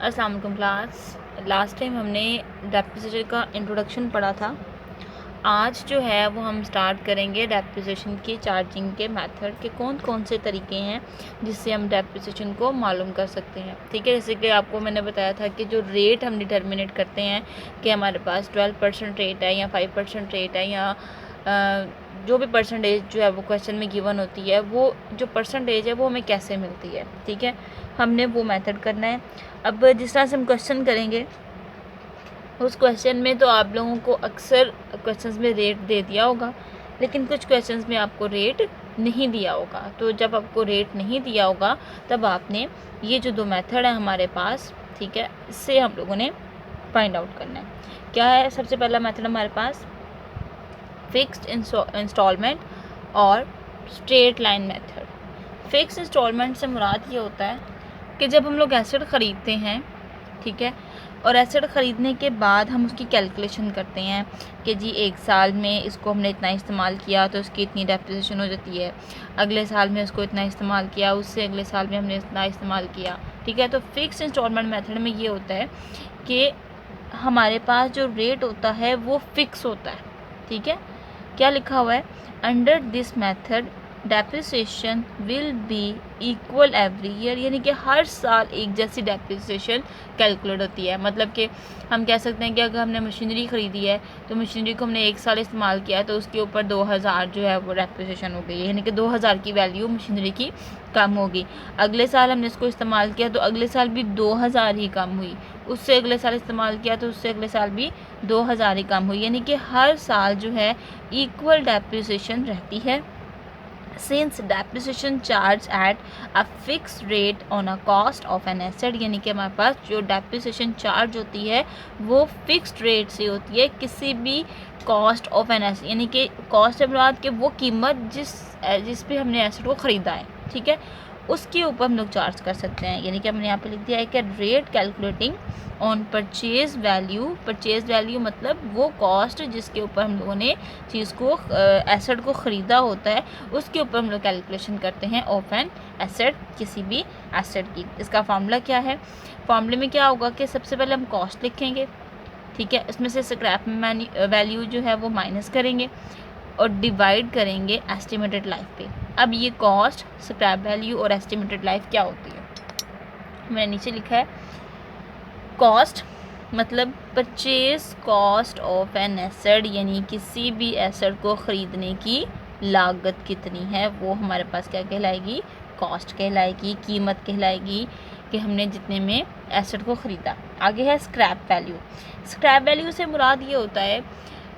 अस्सलाम वालेकुम class. Last time हमने डेप्रिसिएशन का इंट्रोडक्शन पढ़ा था। आज जो है वो हम स्टार्ट करेंगे डेप्रिसिएशन की चार्जिंग के मेथड के कौन कौन से तरीके हैं जिससे हम डेप्रिसिएशन को मालूम कर सकते हैं। ठीक है, जैसे कि आपको मैंने बताया था कि जो रेट हम डिटर्मिनेट करते हैं कि हमारे पास 12% रेट है या 5% रेट है या जो भी परसेंटेज जो है वो क्वेश्चन में गिवन होती है, वो जो परसेंटेज है वो हमें कैसे मिलती है। ठीक है, हमने वो मेथड करना है। अब जिस तरह से हम क्वेश्चन करेंगे उस क्वेश्चन में तो आप लोगों को अक्सर क्वेश्चंस में रेट दे दिया होगा, लेकिन कुछ क्वेश्चंस में आपको रेट नहीं दिया होगा। तो जब आपको रेट नहीं दिया होगा तब आपने ये जो दो मेथड है हमारे पास, ठीक है, इससे हम लोगों ने फाइंड आउट करना है। क्या है सबसे पहला मेथड हमारे पास? फिक्स्ड इंस्टॉलमेंट और straight line method. Fixed instalment से मुराद ये होता है कि जब हम लोग एसेट ख़रीदते हैं, ठीक है, और एसेट ख़रीदने के बाद हम उसकी कैलकुलेशन करते हैं कि जी एक साल में इसको हमने इतना इस्तेमाल किया तो उसकी इतनी डेप्रिसिएशन हो जाती है, अगले साल में उसको इतना इस्तेमाल किया, उससे अगले साल में हमने इतना इस्तेमाल किया। ठीक है, तो फिक्स इंस्टॉलमेंट मेथड में ये होता है कि हमारे पास जो रेट होता है वो फिक्स होता है। ठीक है, क्या लिखा हुआ है? Under this method depreciation will be equal every year, यानी कि हर साल एक जैसी डेप्रिसिएशन कैलकुलेट होती है। मतलब कि हम कह सकते हैं कि अगर हमने मशीनरी ख़रीदी है तो मशीनरी को हमने एक साल इस्तेमाल किया है तो उसके ऊपर 2000 जो है वो डेप्रिसिएशन हो गई है, यानी कि 2000 की वैल्यू मशीनरी की कम होगी। अगले साल हमने इसको इस्तेमाल किया तो अगले साल भी 2000 ही कम हुई, उससे अगले साल इस्तेमाल किया तो उससे अगले साल भी 2000 ही कम हुई, यानी कि हर साल जो है इक्वल डेप्रिसिएशन रहती है। Since depreciation charge at a fixed rate on a cost of an asset, यानी कि हमारे पास जो डेप्रिसिएशन चार्ज होती है वो फिक्स्ड रेट से होती है किसी भी कॉस्ट ऑफ एन एसेट, यानी कि कॉस्ट है कि वो कीमत जिस पे हमने एसेट को ख़रीदा है, ठीक है, उसके ऊपर हम लोग चार्ज कर सकते हैं। यानी कि हमने यहाँ पे लिख दिया है कि rate calculating on purchase value. Purchase value मतलब वो कॉस्ट जिसके ऊपर हम लोगों ने चीज़ को एसेट को ख़रीदा होता है, उसके ऊपर हम लोग कैलकुलेशन करते हैं ऑफ एन एसेट, किसी भी एसेट की। इसका फार्मूला क्या है? फार्मूले में क्या होगा कि सबसे पहले हम कॉस्ट लिखेंगे, ठीक है, इसमें से स्क्रैप वैल्यू जो है वो माइनस करेंगे और डिवाइड करेंगे एस्टिमेटेड लाइफ पे। अब ये कॉस्ट, स्क्रैप वैल्यू और एस्टिमेटेड लाइफ क्या होती है? मैंने नीचे लिखा है कॉस्ट मतलब purchase cost of an asset, यानी किसी भी एसेट को ख़रीदने की लागत कितनी है वो हमारे पास क्या कहलाएगी? कॉस्ट कहलाएगी, कीमत कहलाएगी कि हमने जितने में एसेट को ख़रीदा। आगे है स्क्रैप वैल्यू। स्क्रैप वैल्यू से मुराद ये होता है,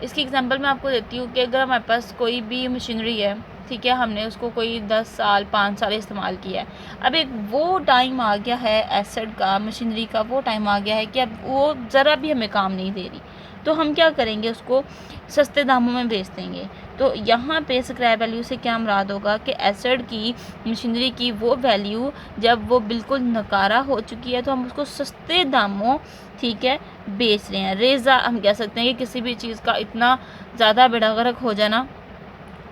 इसकी एग्जांपल मैं आपको देती हूँ कि अगर हमारे पास कोई भी मशीनरी है, ठीक है, हमने उसको कोई 10 साल 5 साल इस्तेमाल किया है, अब एक वो टाइम आ गया है एसेट का, मशीनरी का वो टाइम आ गया है कि अब वो ज़रा भी हमें काम नहीं दे रही, तो हम क्या करेंगे? उसको सस्ते दामों में बेच देंगे। तो यहाँ पे स्क्रैप वैल्यू से क्या मुराद होगा कि एसेट की, मशीनरी की वो वैल्यू जब वो बिल्कुल नकारा हो चुकी है तो हम उसको सस्ते दामों, ठीक है, बेच रहे हैं। रेज़ा हम कह सकते हैं कि किसी भी चीज़ का इतना ज़्यादा बेड़ा गर्क हो जाना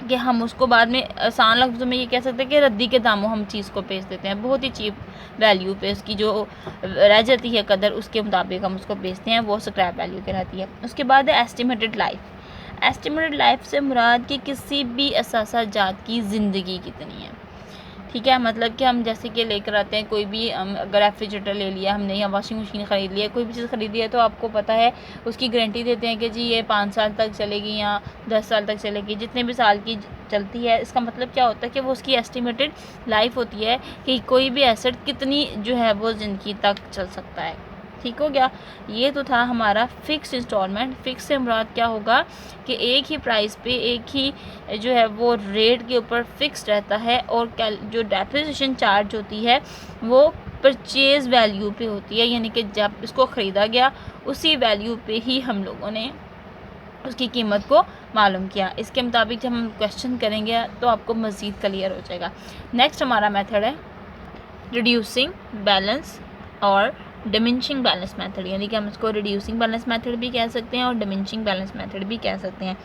कि हम उसको बाद में आसान लफ्ज़ों में ये कह सकते हैं कि रद्दी के दामों हम चीज़ को बेच देते हैं, बहुत ही चीप वैल्यू पे उसकी जो रह जाती है कदर, उसके मुताबिक हम उसको बेचते हैं, वो स्क्रैप वैल्यू कहलाती है। उसके बाद है एस्टिमेटेड लाइफ। एस्टिमेटेड लाइफ से मुराद कि किसी भी असासा जात की ज़िंदगी कितनी है, ठीक है, मतलब कि हम जैसे कि लेकर आते हैं कोई भी, अगर रेफ्रिजरेटर ले लिया हमने या वॉशिंग मशीन ख़रीद लिया, कोई भी चीज़ ख़रीदी है तो आपको पता है उसकी गारंटी देते हैं कि जी ये 5 साल तक चलेगी या 10 साल तक चलेगी, जितने भी साल की चलती है। इसका मतलब क्या होता है कि वो उसकी एस्टिमेटेड लाइफ होती है कि कोई भी एसेट कितनी जो है वो ज़िंदगी तक चल सकता है। ठीक हो गया, ये तो था हमारा फिक्स इंस्टॉलमेंट। फिक्स से मुराद क्या होगा कि एक ही प्राइस पे, एक ही जो है वो रेट के ऊपर फिक्स रहता है, और जो डेप्रिसिएशन चार्ज होती है वो परचेज वैल्यू पे होती है, यानी कि जब इसको ख़रीदा गया उसी वैल्यू पे ही हम लोगों ने उसकी कीमत को मालूम किया। इसके मुताबिक जब हम क्वेश्चन करेंगे तो आपको मज़ीद क्लियर हो जाएगा। नेक्स्ट हमारा मेथड है रिड्यूसिंग बैलेंस और डिमिनिशिंग बैलेंस मेथड, यानी कि हम इसको रिड्यूसिंग बैलेंस मेथड भी कह सकते हैं और डिमिनिशिंग बैलेंस मेथड भी कह सकते हैं।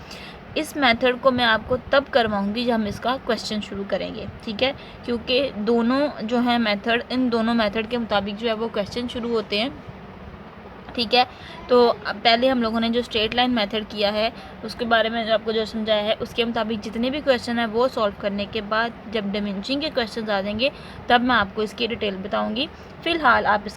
इस मेथड को मैं आपको तब करवाऊँगी जब हम इसका क्वेश्चन शुरू करेंगे, ठीक है, क्योंकि दोनों जो है मेथड, इन दोनों मेथड के मुताबिक जो है वो क्वेश्चन शुरू होते हैं, ठीक है। तो पहले हम लोगों ने जो स्ट्रेट लाइन मेथड किया है उसके बारे में आपको जो समझाया है, उसके मुताबिक जितने भी क्वेश्चन है वो सॉल्व करने के बाद जब डायमेंशनिंग के क्वेश्चन आ जाएंगे तब मैं आपको इसकी डिटेल बताऊंगी। फ़िलहाल आप इस